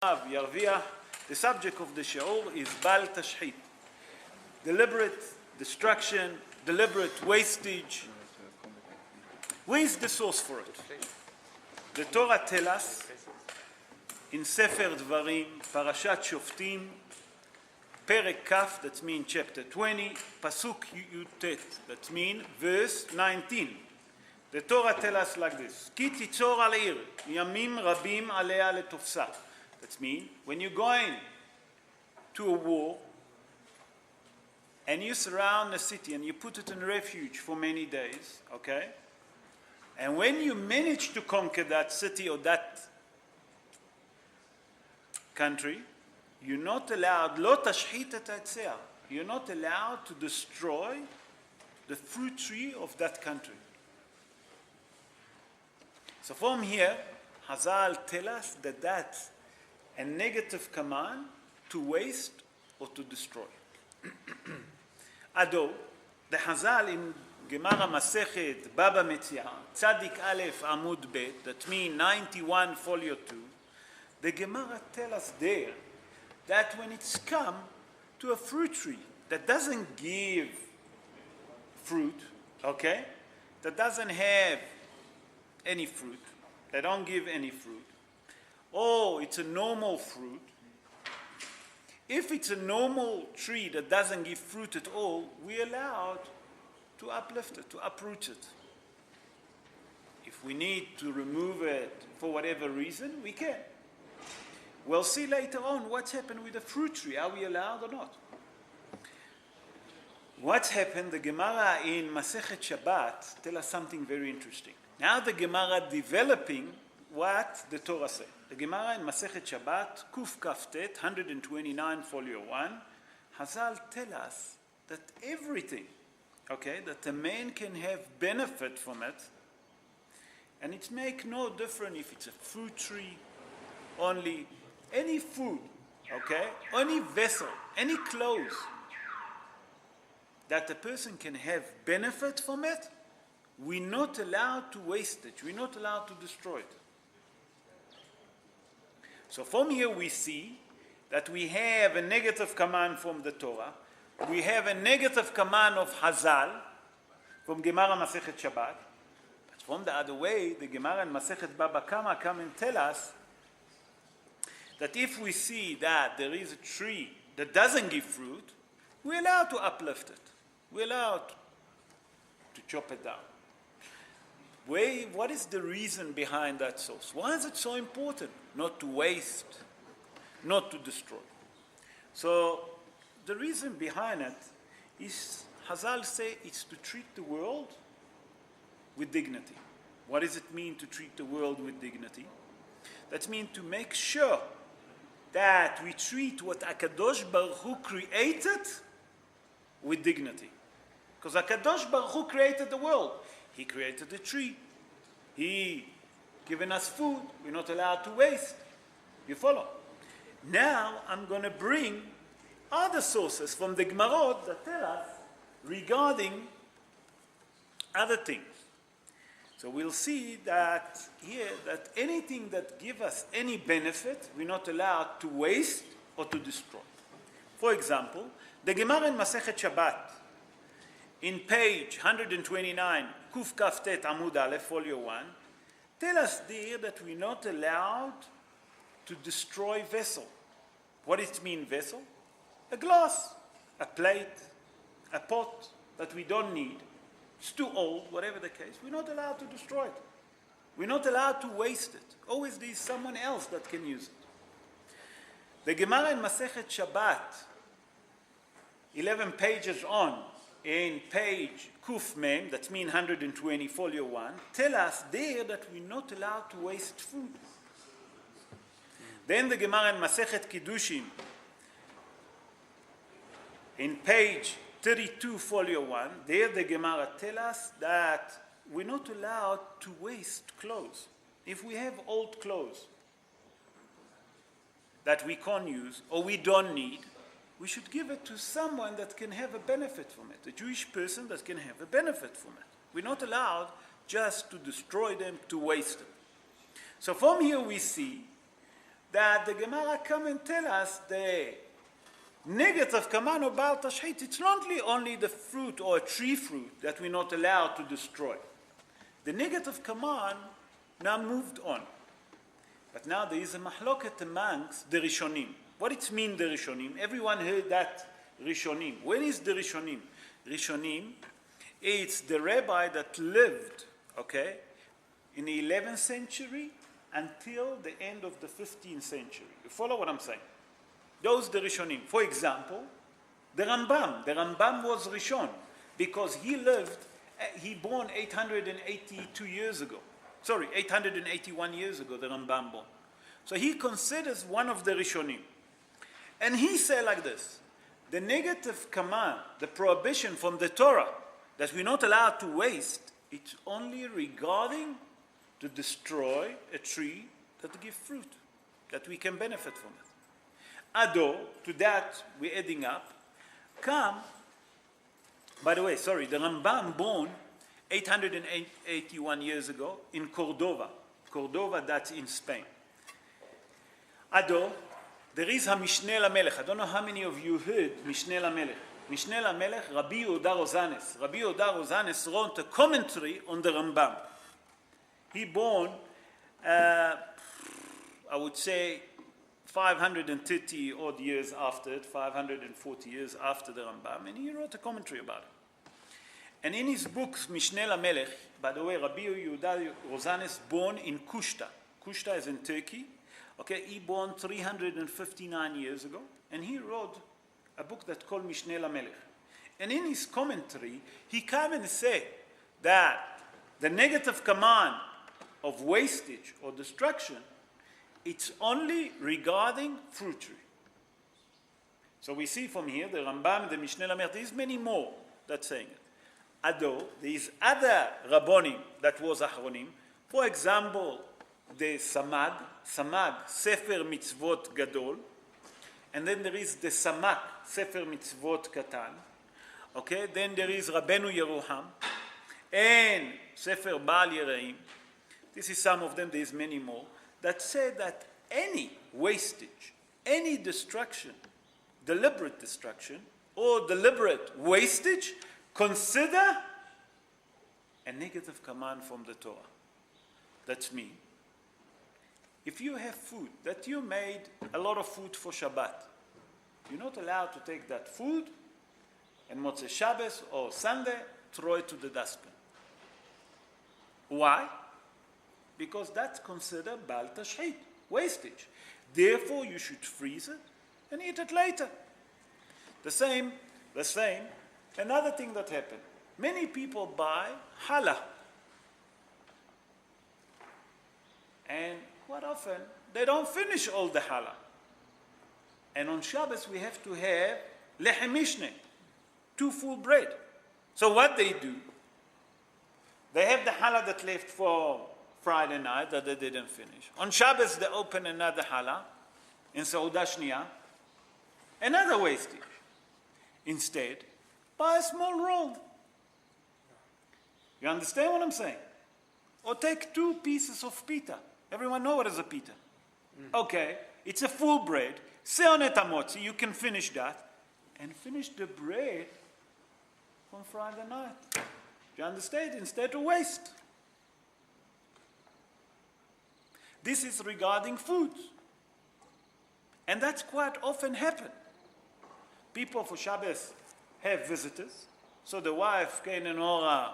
Yarvia. The subject of the shiur is bal tashhit, deliberate destruction, deliberate wastage. Where is the source for it? The Torah tells us in Sefer Dvarim, Parashat Shoftim, Perek Kaf, that means chapter 20, Pasuk Yutet, that means verse 19. The Torah tells us like this: Ki titzor al ir, yamim rabim alea letofsa. That means when you're going to a war and you surround a city and you put it in refuge for many days, okay? And when you manage to conquer that city or that country, you're not allowed, lo tashhit et ha'etzeah, you're not allowed to destroy the fruit tree of that country. So from here, Hazal tell us that that's a negative command to waste or to destroy. Although the Hazal in Gemara Masechet Baba Metzia, Tzadik Aleph Amud Bet, that means 91 folio 2, the Gemara tell us there that when it's come to a fruit tree that doesn't give fruit, okay, that doesn't have any fruit, they don't give any fruit, or it's a normal fruit, if it's a normal tree that doesn't give fruit at all, we're allowed to uplift it, to uproot it. If we need to remove it for whatever reason, we can. We'll see later on what's happened with the fruit tree. Are we allowed or not? What's happened, the Gemara in Masechet Shabbat tell us something very interesting. Now the Gemara developing what the Torah said. The Gemara in Masechet Shabbat, Kuf Kaftet, 129, folio 1, Hazal tell us that everything, okay, that a man can have benefit from it, and it make no difference if it's a fruit tree, only any food, okay, any vessel, any clothes, that a person can have benefit from it, we're not allowed to waste it, we're not allowed to destroy it. So from here we see that we have a negative command from the Torah, we have a negative command of Hazal from Gemara Masechet Shabbat, but from the other way, the Gemara in Masechet Baba Kama come and tell us that if we see that there is a tree that doesn't give fruit, we're allowed to uplift it. We're allowed to chop it down. What is the reason behind that source? Why is it so important not to waste, not to destroy? So the reason behind it is, Hazal say, it's to treat the world with dignity. What does it mean to treat the world with dignity? That means to make sure that we treat what HaKadosh Baruch Hu created with dignity. Because HaKadosh Baruch Hu created the world. He created the tree. He given us food. We're not allowed to waste. You follow? Now I'm going to bring other sources from the Gemarot that tell us regarding other things. So we'll see that here, that anything that gives us any benefit, we're not allowed to waste or to destroy. For example, the Gemara in Masechet Shabbat, in page 129, Kuf Kaftet Amud Aleph, folio 1, tell us there that we're not allowed to destroy vessel. What does it mean, vessel? A glass, a plate, a pot that we don't need. It's too old, whatever the case. We're not allowed to destroy it. We're not allowed to waste it. Always there's someone else that can use it. The Gemara in Masechet Shabbat, 11 pages on, in page Kuf Mem, that means 120, folio 1, tell us there that we're not allowed to waste food. Then the Gemara in Masechet Kiddushin, in page 32, folio 1, there the Gemara tell us that we're not allowed to waste clothes. If we have old clothes that we can't use or we don't need, we should give it to someone that can have a benefit from it, a Jewish person that can have a benefit from it. We're not allowed just to destroy them, to waste them. So from here we see that the Gemara come and tell us the negative command of Baal Tashchit. It's not only the fruit or a tree fruit that we're not allowed to destroy. The negative command now moved on. But now there is a mahloket amongst the Rishonim. What it means, the Rishonim? Everyone heard that Rishonim. When is the Rishonim? Rishonim, it's the rabbi that lived, okay, in the 11th century until the end of the 15th century. You follow what I'm saying? Those the Rishonim. For example, the Rambam. The Rambam was Rishon because he born 882 years ago. 881 years ago, the Rambam born. So he considers one of the Rishonim. And he said like this, the negative command, the prohibition from the Torah, that we're not allowed to waste, it's only regarding to destroy a tree that gives fruit, that we can benefit from it. Ado, to that we're adding up, by the way, the Rambam born 881 years ago in Cordova. Cordova, that's in Spain. Ado, there is a Mishneh LaMelech. I don't know how many of you heard Mishneh LaMelech. Mishneh LaMelech, Rabbi Yehuda Rosanes. Rabbi Yehuda Rosanes wrote a commentary on the Rambam. He born, I would say, 530 odd years after it, 540 years after the Rambam, and he wrote a commentary about it. And in his books, Mishneh LaMelech, by the way, Rabbi Yehuda Rosanes born in Kushta. Kushta is in Turkey. Okay, he born 359 years ago, and he wrote a book that's called Mishneh LaMelech. And in his commentary, he came and said that the negative command of wastage or destruction, it's only regarding fruit tree. So we see from here, the Rambam, the Mishneh LaMelech, there's many more that's saying it. Ado, there is other Rabbonim that was Achronim. For example, the Samag, Sefer Mitzvot Gadol, and then there is the Samak, Sefer Mitzvot Katan. Okay, then there is Rabbeinu Yeruham, and Sefer Baal Yereim. This is some of them, there is many more, that say that any wastage, any destruction, deliberate destruction, or deliberate wastage, consider a negative command from the Torah. That's me. If you have food that you made a lot of food for Shabbat, you're not allowed to take that food and Motzei Shabbos or Sunday, throw it to the dustbin. Why? Because that's considered Baal Tashchit, wastage. Therefore, you should freeze it and eat it later. The same, another thing that happened. Many people buy challah. And quite often, they don't finish all the challah. And on Shabbos, we have to have lechem mishneh, 2 full bread. So what they do, they have the challah that left for Friday night that they didn't finish. On Shabbos, they open another challah in Seudah Shniya, another wastage. Instead, buy a small roll. You understand what I'm saying? Or take 2 pieces of pita. Everyone know what is a pita? Okay, it's a full bread. Seonet hamotzi, you can finish that. And finish the bread from Friday night. Do you understand? Instead of waste. This is regarding food. And that's quite often happen. People for Shabbos have visitors. So the wife, Cain and Ora,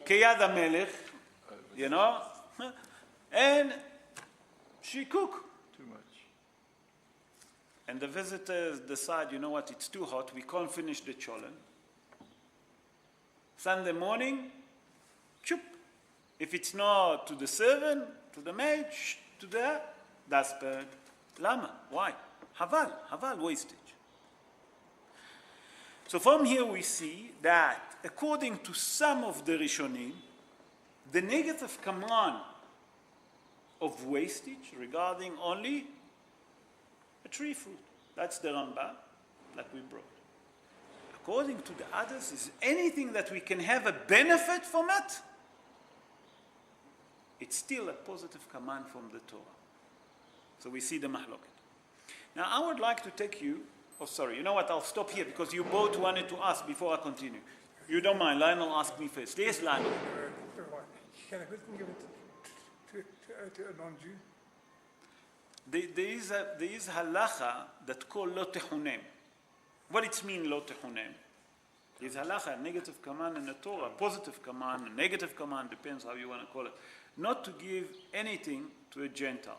Keyad HaMelech, you know, and she cook. Too much. And the visitors decide, you know what, it's too hot, we can't finish the cholent. Sunday morning, chup. If it's not to the servant, to the maid, to the dustbin. Lama, why? Haval, wastage. So from here we see that according to some of the Rishonim, the negative command of wastage regarding only a tree fruit. That's the Rambam that we brought. According to the others, is anything that we can have a benefit from it, it's still a positive command from the Torah. So we see the mahloket. Now I would like to take you, oh sorry, you know what, I'll stop here because you both wanted to ask before I continue. You don't mind, Lionel asked me first. Yes, Lionel. Can a Muslim give it to a non-Jew? There is halacha that called lo tehunem. What it means lo tehunem? There's halacha, a negative command in the Torah, a positive command, a negative command, depends how you want to call it. Not to give anything to a Gentile.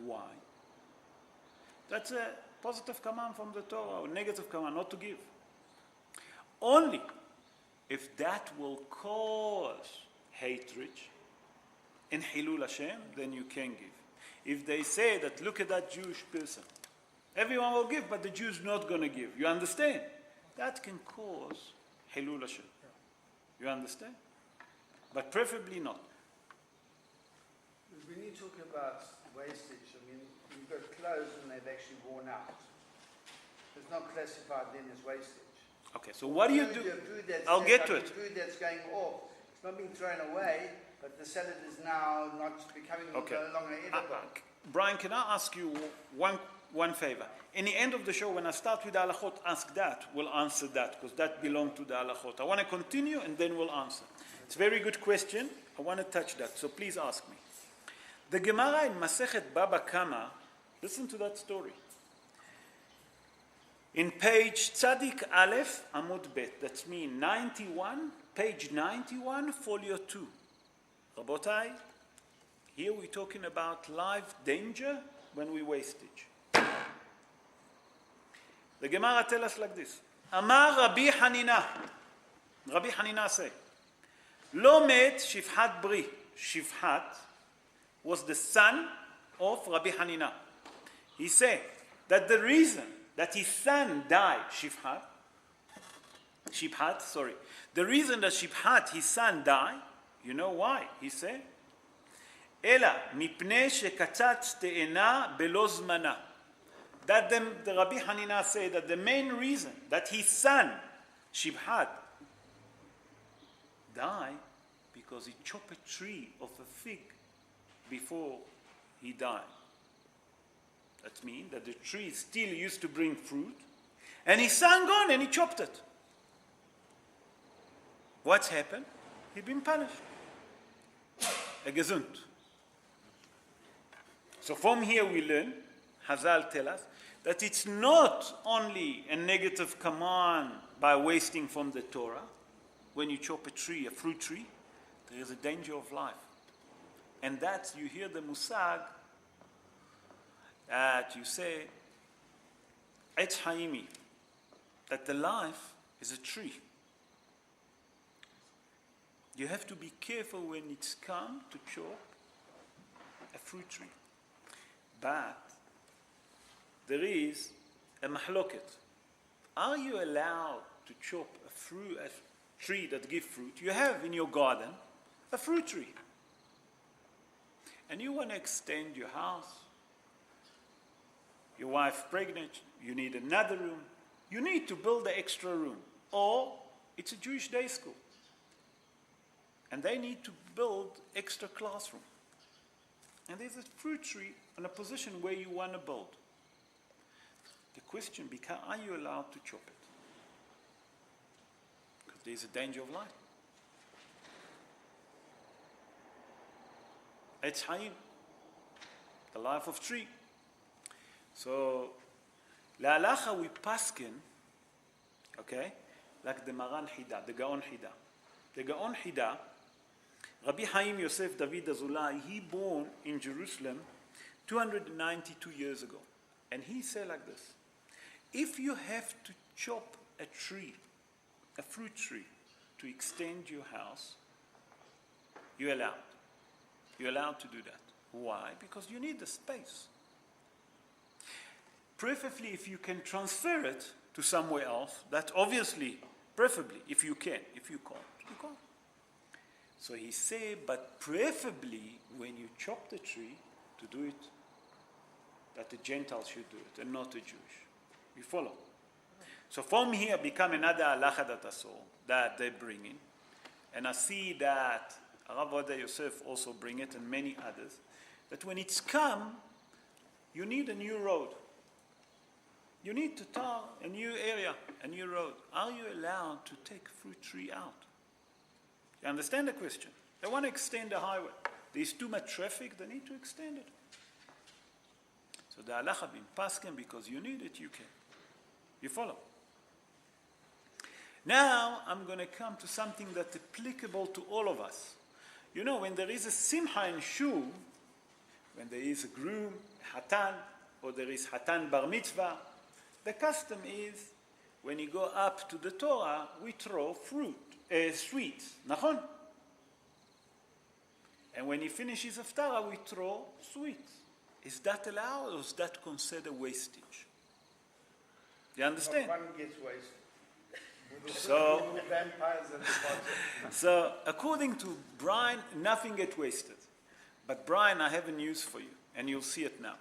Why? That's a positive command from the Torah, or negative command, not to give. Only if that will cause hatred and Hilul Hashem, then you can give. If they say that, look at that Jewish person, everyone will give, but the Jew's not going to give. You understand? That can cause Hilul Hashem. You understand? But preferably not. When you talk about wastage, I mean, you've got clothes and they've actually worn out. It's not classified then as wastage. Okay, so what do you do? I'll get to it. Food that's going off. It's not being thrown away, but the salad is now not becoming no longer edible. Brian, can I ask you one favor? In the end of the show, when I start with the halachot, ask that. We'll answer that, because that belongs to the halachot. I want to continue, and then we'll answer. It's a very good question. I want to touch that, so please ask me. The Gemara in Masechet Baba Kama, listen to that story. In page Tzadik Aleph, Amud Bet, that's me, 91, page 91, folio 2. Rabotai, here we're talking about life danger when we wastage. The Gemara tells us like this. Amar Rabbi Hanina. Rabbi Hanina say, Lo met Shifhat Bri. Shifhat was the son of Rabbi Hanina. He said that the reason that his son died, the reason that Shifhat, his son, died, you know why? He said, Ela mipnei shekatzat te'ena belo zmana. That the Rabbi Hanina said that the main reason that his son, Shifhat, died because he chopped a tree of a fig before he died. That means that the tree still used to bring fruit, and his son gone and he chopped it. What's happened? He's been punished. A gesund. So from here we learn, Hazal tell us, that it's not only a negative command by wasting from the Torah. When you chop a tree, a fruit tree, there is a danger of life. And that you hear the musag that you say, Etz Haimi, that the life is a tree. You have to be careful when it's come to chop a fruit tree. But there is a mahloket. Are you allowed to chop a tree that gives fruit? You have in your garden a fruit tree. And you want to extend your house. Your wife pregnant, you need another room. You need to build an extra room. Or it's a Jewish day school. And they need to build extra classroom. And there's a fruit tree in a position where you want to build. The question becomes, are you allowed to chop it? Because there's a danger of life. Etz Haim, the life of tree. So, la'alacha we paskin, okay, like the Maran Hida, the Gaon Hida. The Gaon Hida, Rabbi Haim Yosef David Azulai, he born in Jerusalem 292 years ago. And he said like this, if you have to chop a tree, a fruit tree, to extend your house, you're allowed. You're allowed to do that. Why? Because you need the space. Preferably if you can transfer it to somewhere else, that obviously, preferably, if you can. If you can't, you can't. So he said, but preferably when you chop the tree, to do it, that the Gentiles should do it, and not the Jewish. You follow? So from here become another halacha that I saw, that they bring in. And I see that Rav Oda Yosef also bring it, and many others, that when it's come, you need a new road. You need to tar a new area, a new road. Are you allowed to take fruit tree out? You understand the question? They want to extend the highway. There's too much traffic, they need to extend it. So the halacha bin paskin, because you need it, you can. You follow? Now I'm going to come to something that's applicable to all of us. You know, when there is a simcha in shul, when there is a groom, hatan, or there is hatan bar mitzvah, the custom is, when you go up to the Torah, we throw sweets. Nachon? And when he finishes Haftarah, we throw sweets. Is that allowed, or is that considered wastage? You understand? Not one gets wasted. So, Vampires at the bottom. so according to Brian, nothing gets wasted. But Brian, I have a news for you, and you'll see it now.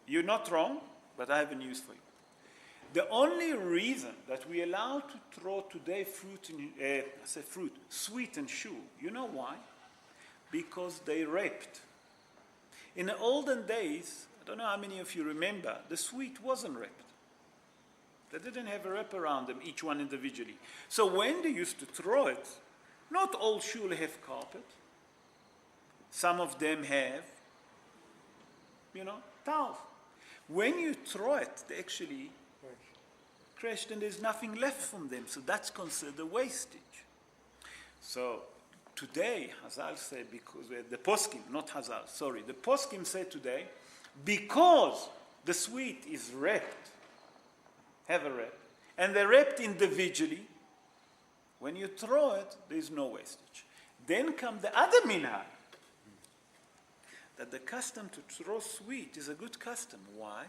You're not wrong, but I have a news for you. The only reason that we allow to throw today sweet and shul, you know why? Because they raped. In the olden days, I don't know how many of you remember, the sweet wasn't wrapped. They didn't have a wrap around them, each one individually. So when they used to throw it, not all shul have carpet. Some of them have, towels. When you throw it, they actually crashed and there's nothing left from them. So that's considered wastage. So today, Hazal said, because the poskim, not Hazal, sorry, the poskim said today, because the sweet is wrapped, have a wrap, and they're wrapped individually, when you throw it, there's no wastage. Then come the other minhag, that the custom to throw sweet is a good custom. Why?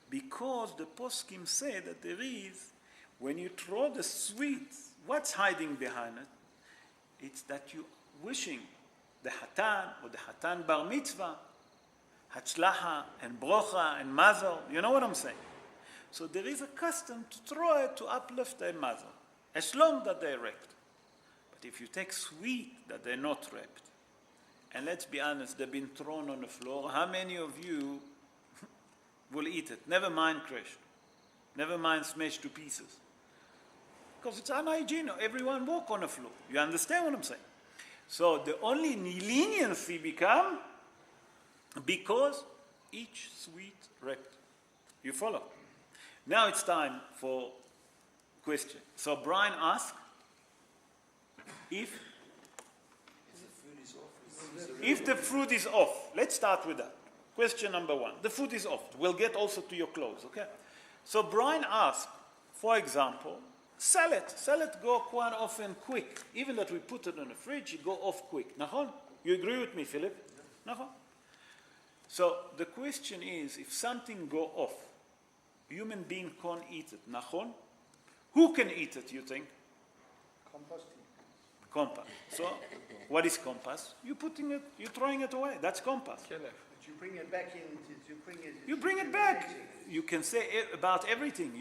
Because the poskim say that there is, when you throw the sweet, what's hiding behind it? It's that you're wishing the hatan or the hatan bar mitzvah, hatzlacha and brocha and mazel. You know what I'm saying? So there is a custom to throw it to uplift their mazel, as long that they're wrapped. But if you take sweet that they're not wrapped, and let's be honest, they've been thrown on the floor, how many of you will eat it? Never mind crushed. Never mind smashed to pieces. Because it's unhygienic. Everyone walk on the floor. You understand what I'm saying? So the only leniency become because each sweet wrapped. You follow? Now it's time for question. So Brian asked if the fruit is off. Let's start with that. Question number one. The fruit is off. We'll get also to your clothes, okay? So Brian asked, for example, salad. Salad go quite often quick. Even that we put it in the fridge, it go off quick. Nachon? You agree with me, Philip? Nachon? So the question is, if something go off, human being can't eat it. Nachon? Who can eat it, you think? Composting. Compass. So, what is compass? You're throwing it away. That's compass. But you bring it back in. You bring it back. You can say about everything.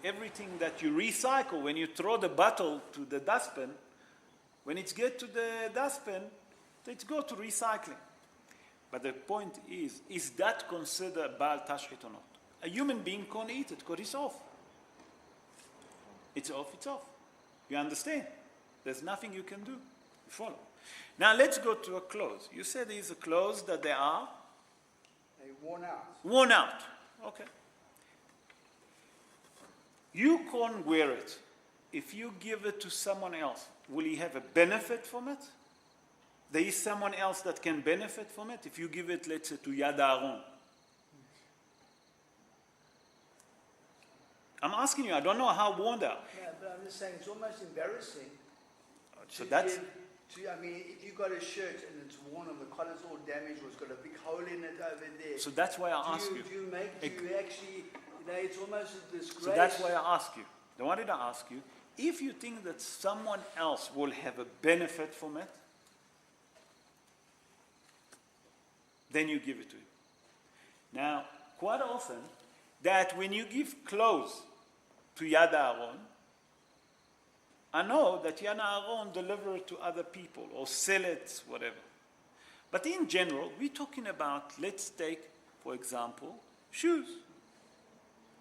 Everything that you recycle. When you throw the bottle to the dustbin, when it gets to the dustbin, it goes to recycling. But the point is that considered Baal Tashchit or not? A human being can't eat it because it's off. It's off, it's off. You understand? There's nothing you can do. You follow? Now let's go to a clothes. You said these are clothes that they are? They're worn out. Worn out. Okay. You can't wear it. If you give it to someone else, will he have a benefit from it? There is someone else that can benefit from it. If you give it, let's say, to Yad Aaron. I'm asking you, I don't know how worn they are. Yeah, but I'm just saying it's almost embarrassing. So that's... if you've got a shirt and it's worn and the collar's all damaged or it's got a big hole in it over there. So that's why I ask you. Do you actually, it's almost a disgrace. So that's why I ask you. Then why did I ask you? If you think that someone else will have a benefit from it, then you give it to him. Now, quite often, that when you give clothes to Yad Aaron, I know that Yad Aaron deliver it to other people or sell it, whatever. But in general, we're talking about, let's take, for example, Shoes.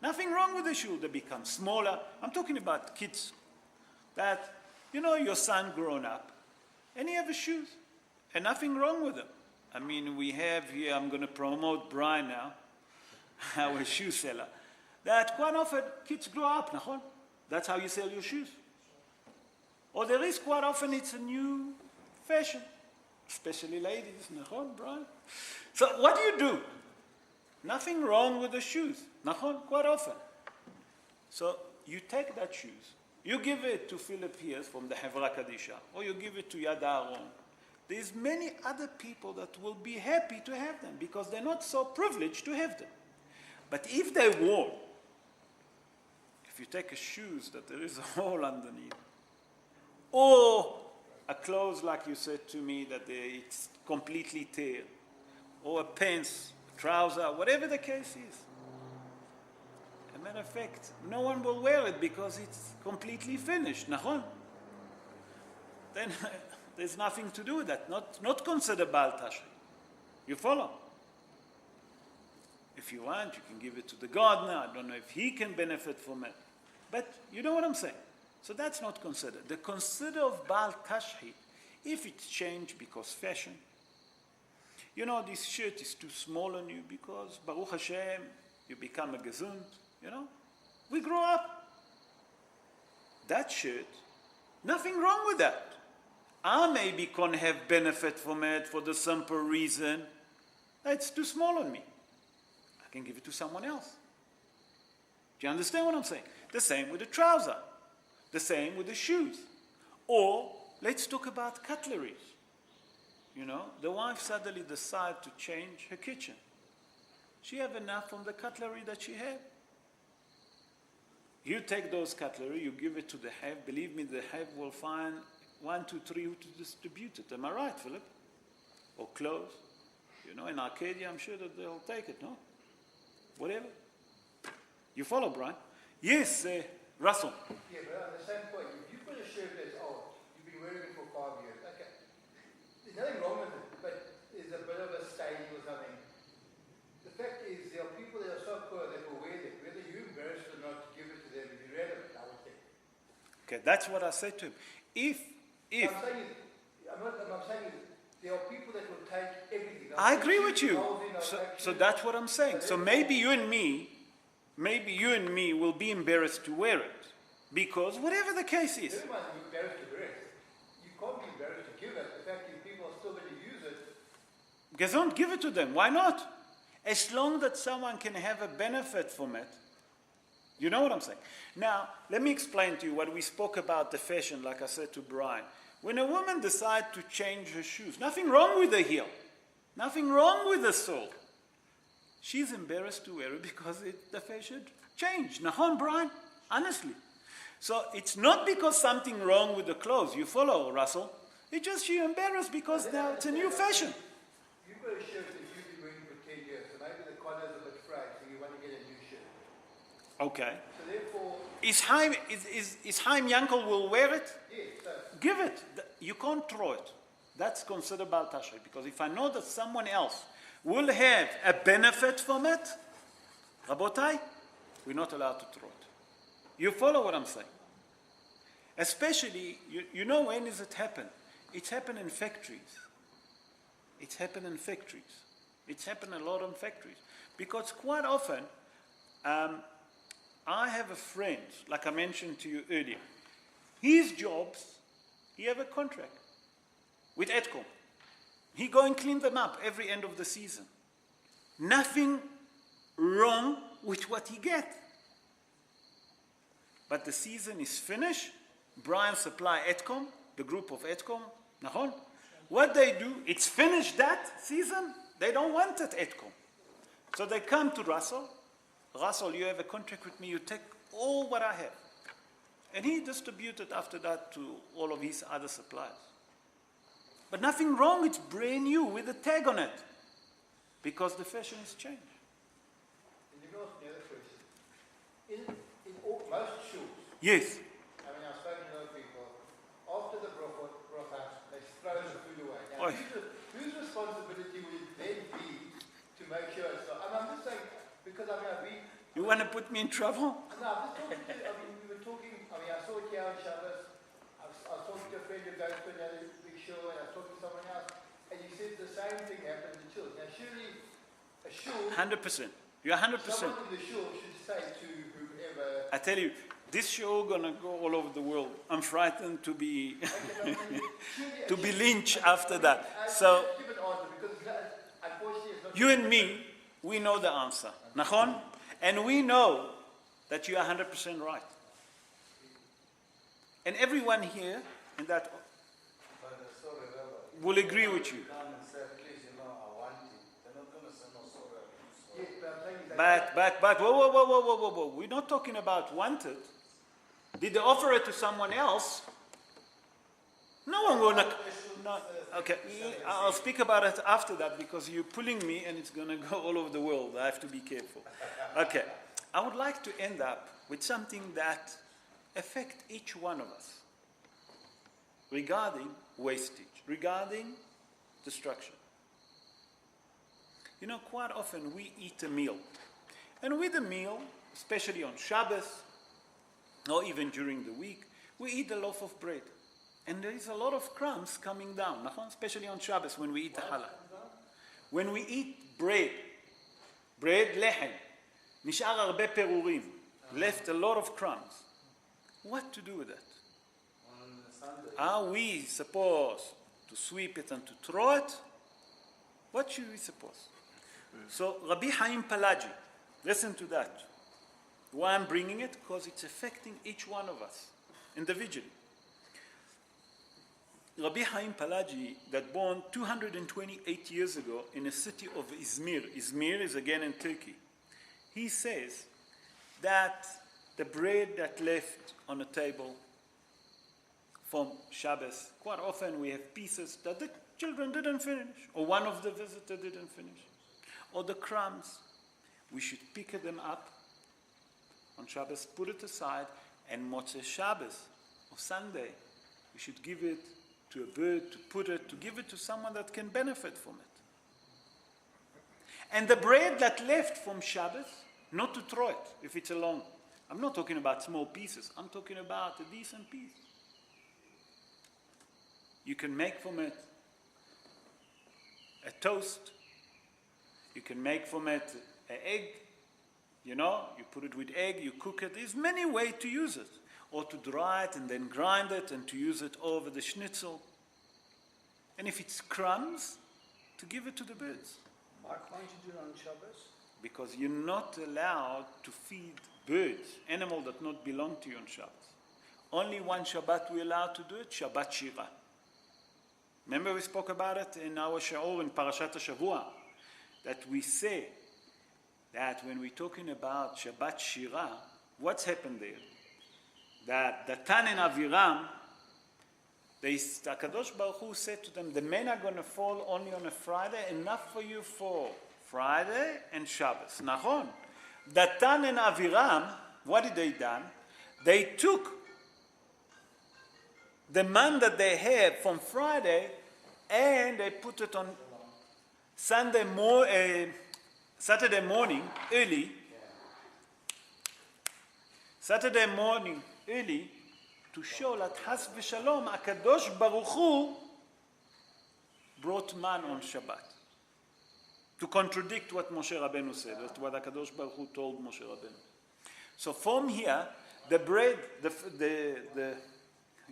Nothing wrong with the shoe. They become smaller. I'm talking about kids that, your son grown up and he have shoes and nothing wrong with them. I mean, we have here, I'm going to promote Brian now, our shoe seller, that quite often kids grow up, נכון? That's how you sell your shoes. Or there is quite often it's a new fashion, especially ladies, נכון, Brian? So what do? Nothing wrong with the shoes, נכון? Quite often. So you take that shoes, you give it to Philip here from the Hevra Kadisha, or you give it to Yad Aaron. There's many other people that will be happy to have them because they're not so privileged to have them. But if they worn, if you take a shoes that there is a hole underneath, or a clothes like you said to me that it's completely tear, or a pants, trouser, whatever the case is. As a matter of fact, no one will wear it because it's completely finished, נכון? Then there's nothing to do with that, not considered Baal Tashri. You follow? If you want, you can give it to the gardener. I don't know if he can benefit from it. But you know what I'm saying? So that's not considered. The consider of Baal Tashri, if it's changed because fashion, this shirt is too small on you because, Baruch Hashem, you become a gesund, We grow up. That shirt, nothing wrong with that. I maybe can't have benefit from it for the simple reason that it's too small on me. I can give it to someone else. Do you understand what I'm saying? The same with the trouser. The same with the shoes. Or, let's talk about cutleries. The wife suddenly decides to change her kitchen. She have enough from the cutlery that she had. You take those cutlery, you give it to the Hev. Believe me, the Hev will find 1, 2, 3 who to distribute it. Am I right, Philip? Or clothes. In Arcadia, I'm sure that they'll take it, no? Whatever. You follow, Brian? Yes, Russell. Yeah, but on the same point, if you put a shirt that's old, you've been wearing it for 5 years, okay, there's nothing wrong with it, but there's a bit of a stain or something. The fact is, there are people that are so poor that will wear it, whether you're embarrassed or not to give it to them, if you're relevant, I would think. Okay, that's what I said to him. If I'm saying there are people that will take everything. I agree with you. So that's what I'm saying. So maybe you and me will be embarrassed to wear it. Because whatever the case is. Everyone is embarrassed to wear it. You can't be embarrassed to give it. The fact is people are still going to use it. Gesund, give it to them. Why not? As long that someone can have a benefit from it. You know what I'm saying? Now, let me explain to you what we spoke about the fashion, like I said to Brian. When a woman decides to change her shoes, nothing wrong with the heel. Nothing wrong with the sole. She's embarrassed to wear it because the fashion changed. Nahon, Brian? Honestly. So it's not because something wrong with the clothes. You follow, Russell? It's just she's embarrassed because now it's a new fashion. You've got a shirt that you've been wearing for 10 years, so maybe the collar's a bit frayed, so you want to get a new shirt. Okay. So therefore... Is Chaim Yankel will wear it? Yes. So give it. You can't throw it. That's considered Baal Tashri. Because if I know that someone else will have a benefit from it, Rabotai, we're not allowed to throw it. You follow what I'm saying? Especially, you know when does it happen? It's happened in factories. It's happened in factories. It's happened a lot in factories. Because quite often, I have a friend, like I mentioned to you earlier. His jobs, he have a contract with Edcom. He go and clean them up every end of the season. Nothing wrong with what he get. But the season is finished. Brian supply Edcom, the group of Edcom. Nahon. What they do, it's finished that season. They don't want it, Edcom. So they come to Russell. Russell, you have a contract with me. You take all what I have. And he distributed after that to all of his other suppliers. But nothing wrong, it's brand new with a tag on it. Because the fashion has changed. And you ask me another question. In most schools, yes. I mean, I've spoken to other people, after the brochas, they throw the food away. Now, whose responsibility would it then be to make sure it's not? And I'm just saying, because I mean, You want to put me in trouble? no, I'm just talking to, I mean, we were talking, I mean, I saw it here on Shabbos. I was talking to a friend who goes to another big show, and I was talking to someone else, and he said the same thing happened to shul. Now, surely, a shul, 100%. You're 100%. someone in the shul should say to whoever, I tell you, this show gonna go all over the world. I'm frightened to be to be lynched after that. So give an answer, because unfortunately it's not. you and me, we know the answer, nachon, and we know that you are 100% right. And everyone here in that will agree with you. Yes, but I'm saying is that But, whoa. We're not talking about wanted. Did they offer it to someone else? No one will not. No, okay, I'll speak about it after that because you're pulling me and it's going to go all over the world. I have to be careful. Okay, I would like to end up with something that affects each one of us regarding wastage, regarding destruction. You know, quite often we eat a meal. And with a meal, especially on Shabbos, or even during the week, we eat a loaf of bread. And there is a lot of crumbs coming down, especially on Shabbos when we eat the challah. When we eat bread, lehem, nishar arbe perurim, left a lot of crumbs. What to do with that? Are we supposed to sweep it and to throw it? What should we suppose? So Rabbi Haim Palagi, listen to that. Why I'm bringing it? Because it's affecting each one of us individually. Rabbi Haim Palagi, that born 228 years ago in a city of Izmir. Izmir is again in Turkey. He says that the bread that left on the table from Shabbos, quite often we have pieces that the children didn't finish, or one of the visitors didn't finish, or the crumbs. We should pick them up on Shabbos, put it aside, and Motzei Shabbos, or Sunday, we should give it to a bird, to give it to someone that can benefit from it. And the bread that left from Shabbos, not to throw it if it's alone. I'm not talking about small pieces. I'm talking about a decent piece. You can make from it a toast. You can make from it an egg. You know, you put it with egg, you cook it. There's many ways to use it. Or to dry it and then grind it and to use it over the schnitzel. And if it's crumbs, to give it to the birds. Why can't you do it on Shabbos? Because you're not allowed to feed birds, animals that not belong to you on Shabbos. Only one Shabbat we're allowed to do it, Shabbat Shira. Remember we spoke about it in our Sha'or in Parashat HaShavua, that we say that when we're talking about Shabbat Shira, what's happened there? That Datan and Aviram, the Kadosh Baruch Hu said to them, the men are going to fall only on a Friday, enough for you for Friday and Shabbos. Nachon. Datan and Aviram, what did they done? They took the man that they had from Friday and they put it on Saturday morning early. Saturday morning early to show that Has v'Shalom, HaKadosh Baruch Hu brought man on Shabbat. To contradict what Moshe Rabbeinu said, that's what HaKadosh Baruch Hu told Moshe Rabbeinu. So from here, the bread, it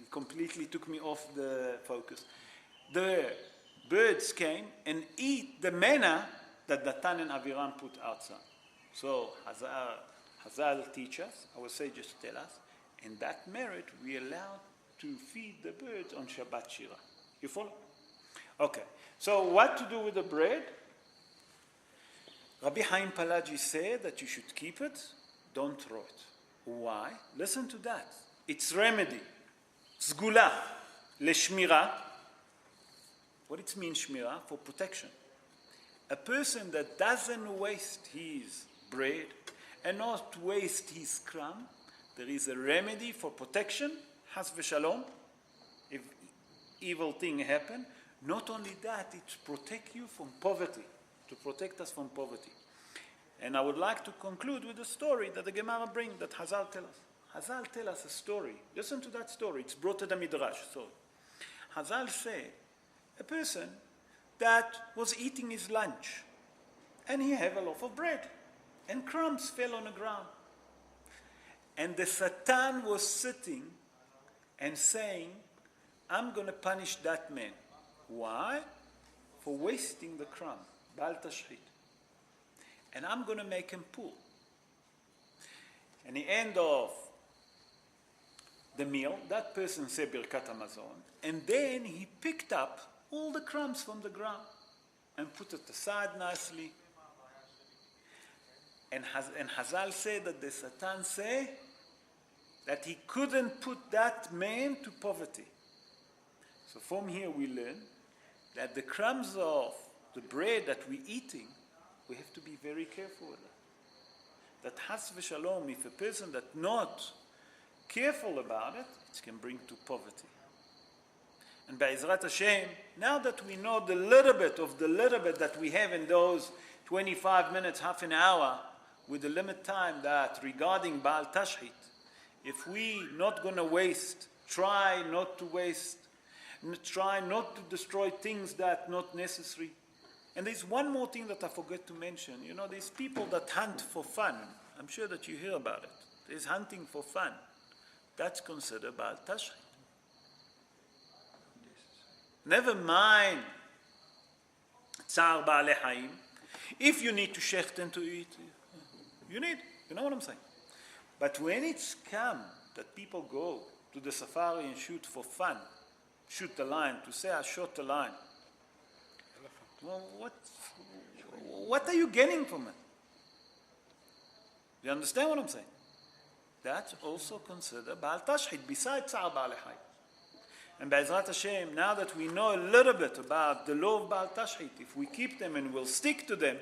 completely took me off the focus. The birds came and eat the manna that Datan and Aviram put outside. So Hazal teach us, our sages tell us, in that merit we allowed to feed the birds on Shabbat Shira. You follow? Okay. So what to do with the bread? Rabbi Haim Palagi said that you should keep it, don't throw it. Why? Listen to that. It's remedy. Zgula. Leshmira. What it means, shmira? For protection. A person that doesn't waste his bread and not waste his crumb, there is a remedy for protection, has v'shalom, if evil thing happen. Not only that, it protects you from poverty, to protect us from poverty. And I would like to conclude with a story that the Gemara brings, that Hazal tell us. Hazal tell us a story. Listen to that story. It's brought to the Midrash. So, Hazal say, a person that was eating his lunch, and he had a loaf of bread, and crumbs fell on the ground. And the Satan was sitting and saying, I'm going to punish that man. Why? For wasting the crumb. Bal tashchit. And I'm going to make him poor. And the end of the meal, that person said Birkat Hamazon, and then he picked up all the crumbs from the ground and put it aside nicely. And Hazal said that the Satan say that he couldn't put that man to poverty. So from here we learn that the crumbs of the bread that we're eating, we have to be very careful with that. That has v'shalom, if a person that's not careful about it, it can bring to poverty. And Be'ezrat Hashem, now that we know the little bit that we have in those 25 minutes, half an hour, with the limit time that regarding Baal Tashchit, if we not going to waste, try not to waste, try not to destroy things that not necessary. And there's one more thing that I forgot to mention. You know, there's people that hunt for fun. I'm sure that you hear about it. There's hunting for fun. That's considered Baal Tashchit. Never mind Tsar Ba'alei Haim. If you need to shechten to eat, you need. You know what I'm saying? But when it's come that people go to the safari and shoot for fun, shoot the lion, to say I shot the lion, well, what are you getting from it? You understand what I'm saying? That's also considered Baal Tashchit, besides Tsar Ba'alei Haim. And Be'ezrat Hashem, now that we know a little bit about the law of Baal Tashchit, if we keep them and we'll stick to them,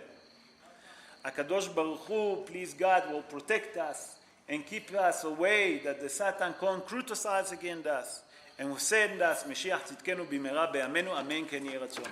HaKadosh Baruch Hu, please God, will protect us and keep us away that the Satan can't criticize against us and will send us Mashiach Tzidkenu b'mehera be'amenu, amen, ken yeh ratzon.